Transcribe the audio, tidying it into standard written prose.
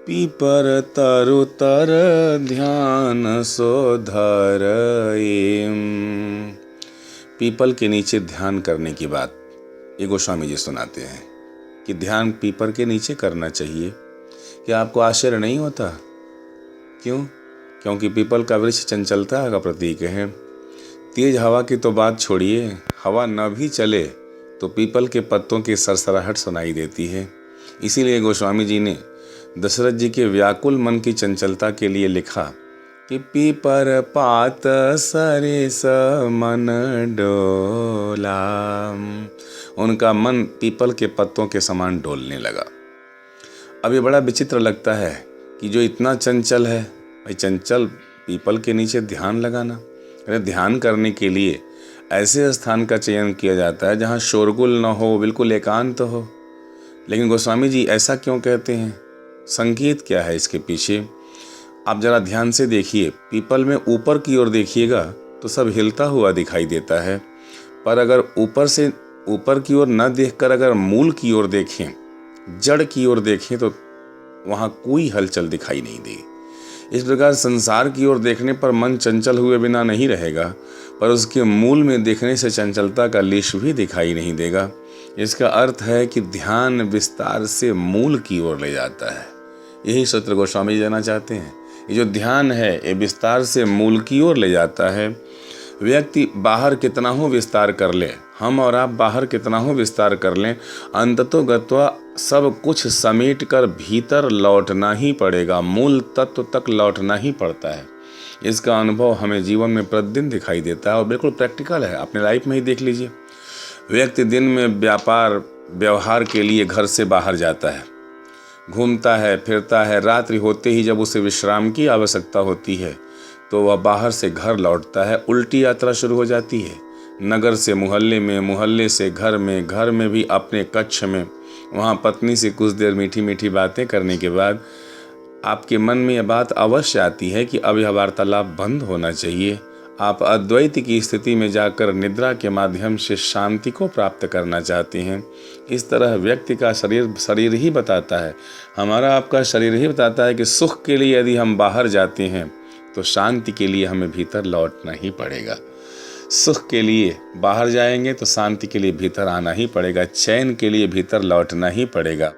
पीपर तरु तर ध्यान सो धरईं। पीपल के नीचे ध्यान करने की बात ये गोस्वामी जी सुनाते हैं कि ध्यान पीपर के नीचे करना चाहिए। क्या आपको आश्चर्य नहीं होता? क्यों? क्योंकि पीपल का वृक्ष चंचलता का प्रतीक है। तेज हवा की तो बात छोड़िए, हवा न भी चले तो पीपल के पत्तों की सरसराहट सुनाई देती है। इसीलिए गोस्वामी जी ने दशरथ जी के व्याकुल मन की चंचलता के लिए लिखा कि पीपर पात सरिस मन डोला। उनका मन पीपल के पत्तों के समान डोलने लगा। अब ये बड़ा विचित्र लगता है कि जो इतना चंचल है, भाई चंचल पीपल के नीचे ध्यान लगाना। अरे ध्यान करने के लिए ऐसे स्थान का चयन किया जाता है जहाँ शोरगुल न हो, बिल्कुल एकांत हो। लेकिन गोस्वामी जी ऐसा क्यों कहते हैं? संकेत क्या है इसके पीछे? आप जरा ध्यान से देखिए। पीपल में ऊपर की ओर देखिएगा तो सब हिलता हुआ दिखाई देता है, पर अगर ऊपर से ऊपर की ओर न देखकर अगर मूल की ओर देखें, जड़ की ओर देखें तो वहाँ कोई हलचल दिखाई नहीं देगी। इस प्रकार संसार की ओर देखने पर मन चंचल हुए बिना नहीं रहेगा, पर उसके मूल में देखने से चंचलता का लेश भी दिखाई नहीं देगा। इसका अर्थ है कि ध्यान विस्तार से मूल की ओर ले जाता है। यही सूत्र गोस्वामी जी देना चाहते हैं। ये जो ध्यान है ये विस्तार से मूल की ओर ले जाता है। व्यक्ति बाहर कितना हो विस्तार कर ले, हम और आप बाहर कितना हो विस्तार कर लें, अंततो गत्वा सब कुछ समेट कर भीतर लौटना ही पड़ेगा, मूल तत्व तक लौटना ही पड़ता है। इसका अनुभव हमें जीवन में प्रतिदिन दिखाई देता है और बिल्कुल प्रैक्टिकल है। अपने लाइफ में ही देख लीजिए। व्यक्ति दिन में व्यापार व्यवहार के लिए घर से बाहर जाता है, घूमता है, फिरता है। रात्रि होते ही जब उसे विश्राम की आवश्यकता होती है तो वह बाहर से घर लौटता है। उल्टी यात्रा शुरू हो जाती है। नगर से मोहल्ले में, मोहल्ले से घर में, घर में भी अपने कक्ष में। वहाँ पत्नी से कुछ देर मीठी मीठी बातें करने के बाद आपके मन में यह बात अवश्य आती है कि अब यह वार्तालाप बंद होना चाहिए। आप अद्वैत की स्थिति में जाकर निद्रा के माध्यम से शांति को प्राप्त करना चाहते हैं। इस तरह व्यक्ति का शरीर ही बताता है, हमारा आपका शरीर ही बताता है कि सुख के लिए यदि हम बाहर जाते हैं तो शांति के लिए हमें भीतर लौटना ही पड़ेगा। सुख के लिए बाहर जाएंगे तो शांति के लिए भीतर आना ही पड़ेगा, चैन के लिए भीतर लौटना ही पड़ेगा।